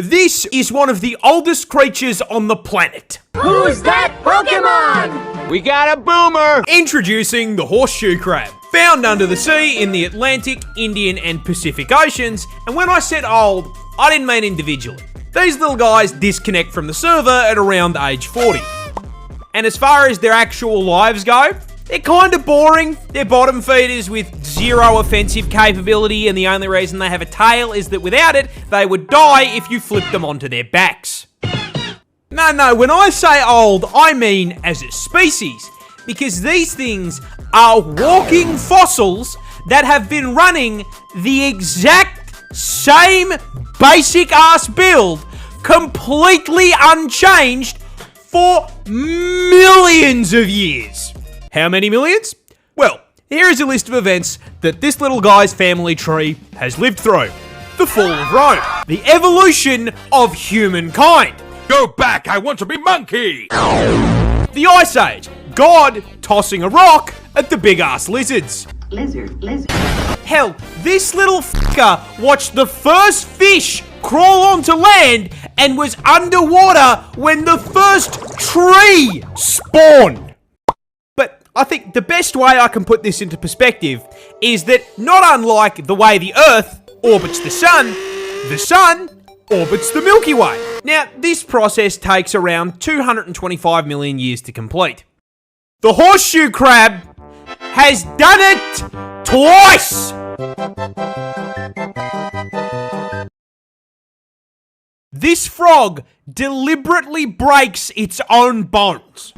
This is one of the oldest creatures on the planet. Who's that Pokemon? We got a boomer! Introducing the horseshoe crab. Found under the sea in the Atlantic, Indian and Pacific Oceans, and when I said old, I didn't mean individually. These little guys disconnect from the server at around age 40. And as far as their actual lives go, they're kind of boring. They're bottom feeders with zero offensive capability, and the only reason they have a tail is that without it, they would die if you flipped them onto their backs. No, when I say old, I mean as a species, because these things are walking fossils that have been running the exact same basic ass build, completely unchanged, for millions of years. How many millions? Well, here is a list of events that this little guy's family tree has lived through. The fall of Rome. The evolution of humankind. Go back, I want to be monkey! The Ice Age. God tossing a rock at the big-ass lizards. Lizard. Hell, this little fucker watched the first fish crawl onto land and was underwater when the first tree spawned. But I think the best way I can put this into perspective is that not unlike the way the Earth orbits the Sun orbits the Milky Way. Now, this process takes around 225 million years to complete. The horseshoe crab has done it twice! This frog deliberately breaks its own bones.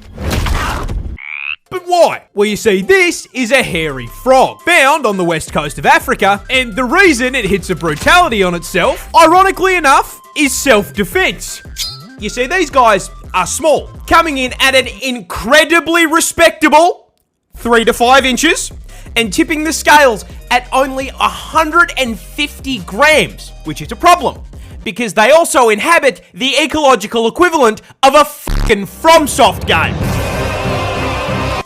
But why? Well, you see, this is a hairy frog, found on the west coast of Africa, and the reason it hits a brutality on itself, ironically enough, is self-defense. You see, these guys are small, coming in at an incredibly respectable 3 to 5 inches, and tipping the scales at only 150 grams, which is a problem, because they also inhabit the ecological equivalent of a fucking FromSoft game.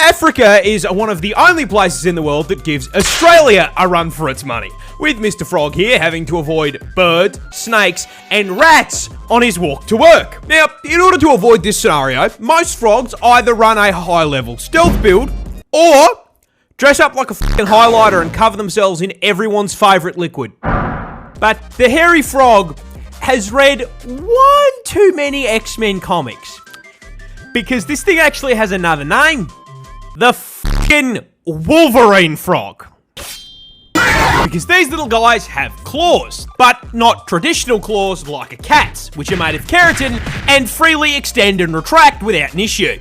Africa is one of the only places in the world that gives Australia a run for its money, with Mr. Frog here having to avoid birds, snakes, and rats on his walk to work. Now, in order to avoid this scenario, most frogs either run a high-level stealth build, or dress up like a fucking highlighter and cover themselves in everyone's favourite liquid. But the hairy frog has read one too many X-Men comics, because this thing actually has another name. The fucking Wolverine frog. Because these little guys have claws, but not traditional claws like a cat's, which are made of keratin and freely extend and retract without an issue.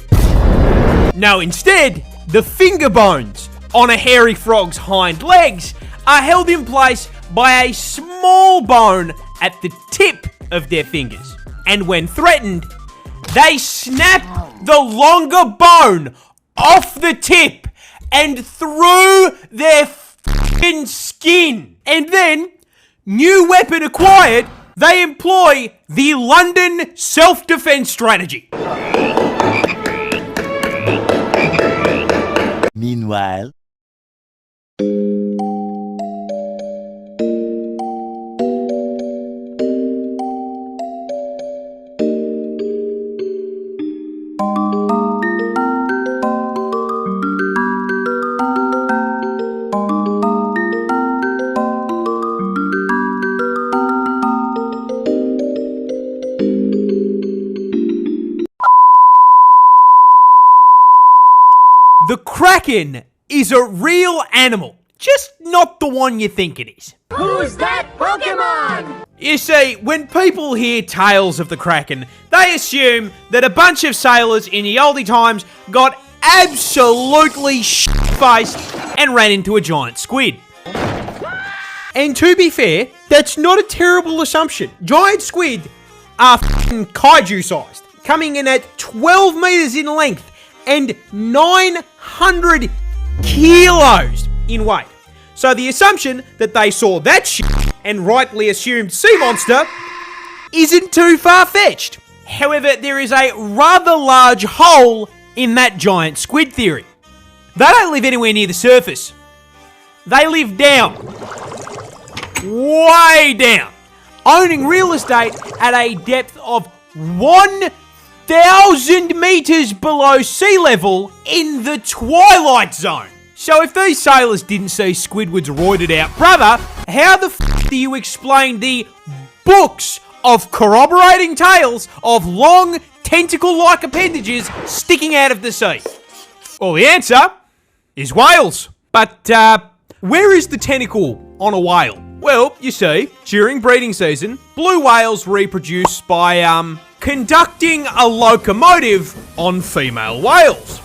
No, instead, the finger bones on a hairy frog's hind legs are held in place by a small bone at the tip of their fingers. And when threatened, they snap the longer bone off the tip and through their f***ing skin. And then, new weapon acquired, they employ the London self-defense strategy. Meanwhile... The Kraken is a real animal, just not the one you think it is. Who's that Pokemon? You see, when people hear tales of the Kraken, they assume that a bunch of sailors in the oldie times got absolutely shit-faced and ran into a giant squid. And to be fair, that's not a terrible assumption. Giant squid are f***ing kaiju-sized, coming in at 12 meters in length and 900 kilos in weight. So the assumption that they saw that shit and rightly assumed sea monster isn't too far-fetched. However, there is a rather large hole in that giant squid theory. They don't live anywhere near the surface. They live down. Way down. owning real estate at a depth of 1,000 meters below sea level in the Twilight Zone. So if these sailors didn't see Squidward's roided out brother, how the f*** do you explain the books of corroborating tales of long, tentacle-like appendages sticking out of the sea? Well, the answer is whales. But, where is the tentacle on a whale? Well, you see, during breeding season, blue whales reproduce by, conducting a locomotive on female whales.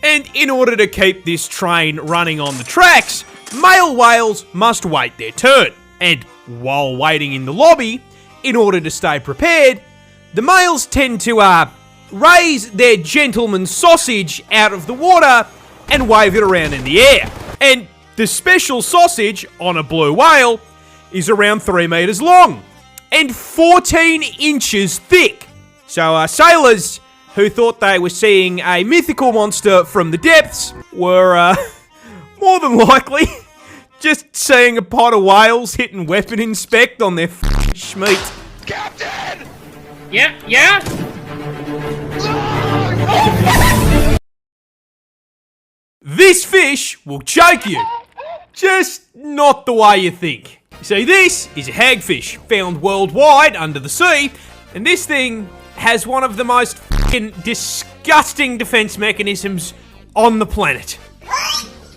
And in order to keep this train running on the tracks, male whales must wait their turn. And while waiting in the lobby, in order to stay prepared, the males tend to, raise their gentleman's sausage out of the water and wave it around in the air. And the special sausage on a blue whale is around 3 meters long and 14 inches thick. So sailors who thought they were seeing a mythical monster from the depths were more than likely just seeing a pot of whales hitting weapon inspect on their schmeat. Captain! Yeah? This fish will choke you. Just not the way you think. See, this is a hagfish found worldwide under the sea, and this thing has one of the most fucking disgusting defense mechanisms on the planet.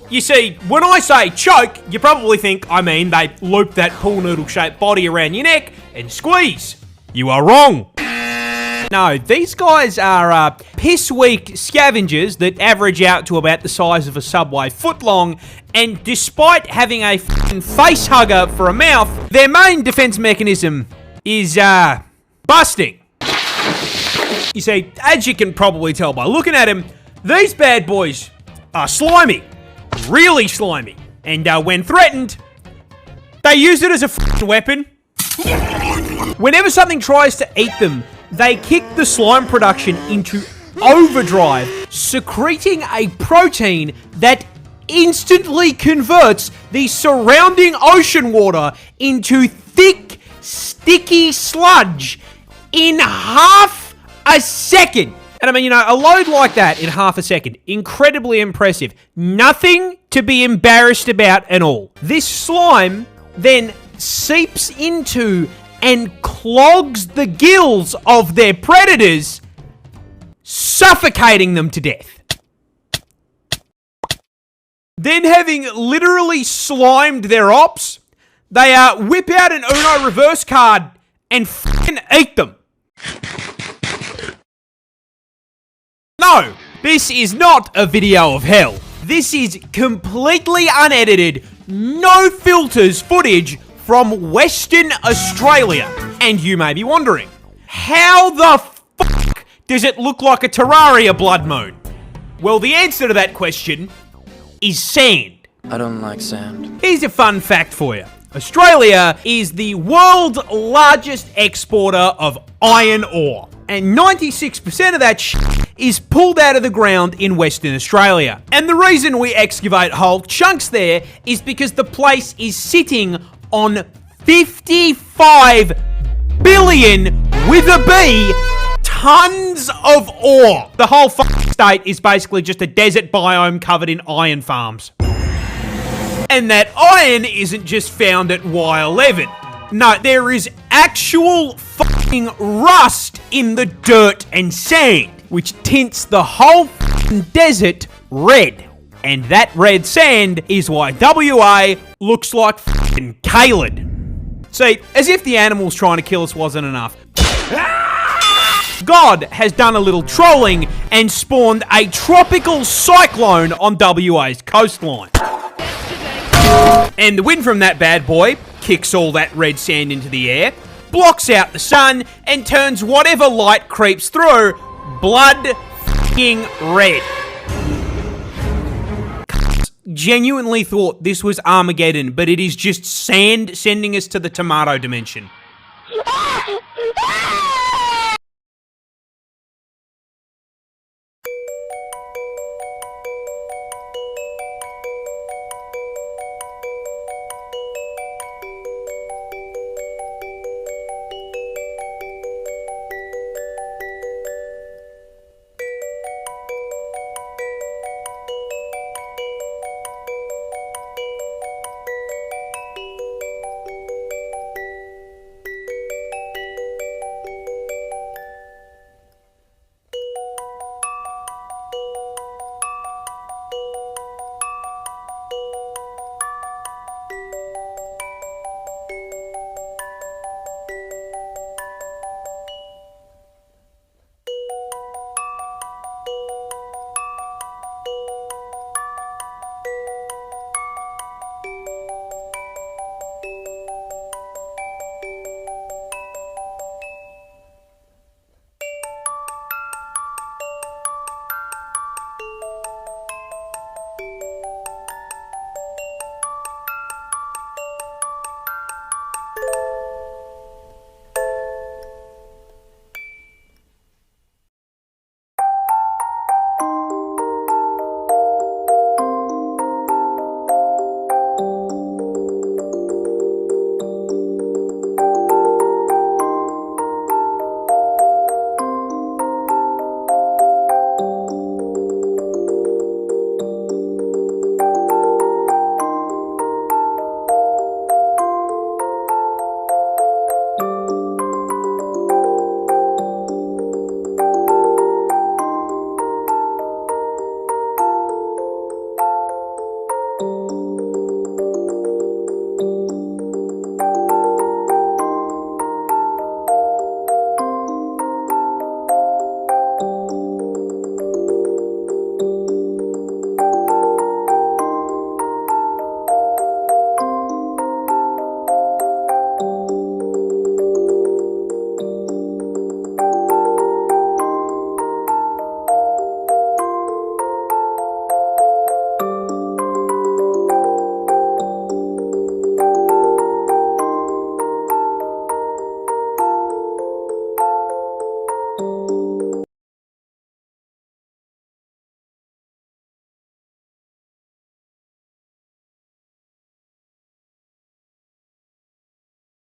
You see, when I say choke, you probably think I mean they loop that pool noodle shaped body around your neck and squeeze. You are wrong. No, these guys are piss-weak scavengers that average out to about the size of a Subway footlong, and despite having a f***ing face hugger for a mouth, their main defense mechanism is, busting. You see, as you can probably tell by looking at them, these bad boys are slimy. Really slimy. And when threatened, they use it as a f***ing weapon. Whenever something tries to eat them, they kick the slime production into overdrive, secreting a protein that instantly converts the surrounding ocean water into thick, sticky sludge in half a second. And I mean, you know, a load like that in half a second, incredibly impressive. Nothing to be embarrassed about at all. This slime then seeps into and clogs the gills of their predators, suffocating them to death. Then, having literally slimed their ops, they whip out an Uno reverse card and f***ing eat them. No, this is not a video of hell. This is completely unedited, no filters footage from Western Australia. And you may be wondering, how the fuck does it look like a Terraria blood moon? Well, the answer to that question is sand. I don't like sand. Here's a fun fact for you. Australia is the world's largest exporter of iron ore. And 96% of that shit is pulled out of the ground in Western Australia. And the reason we excavate whole chunks there is because the place is sitting on 55 billion, with a B, tons of ore. The whole fucking state is basically just a desert biome covered in iron farms. And that iron isn't just found at Y11. No, there is actual fucking rust in the dirt and sand, which tints the whole fucking desert red. And that red sand is why WA looks like fucking Caled. See, as if the animals trying to kill us wasn't enough, God has done a little trolling and spawned a tropical cyclone on WA's coastline. And the wind from that bad boy kicks all that red sand into the air, blocks out the sun, and turns whatever light creeps through blood f***ing red. Genuinely thought this was Armageddon, but it is just sand sending us to the tomato dimension.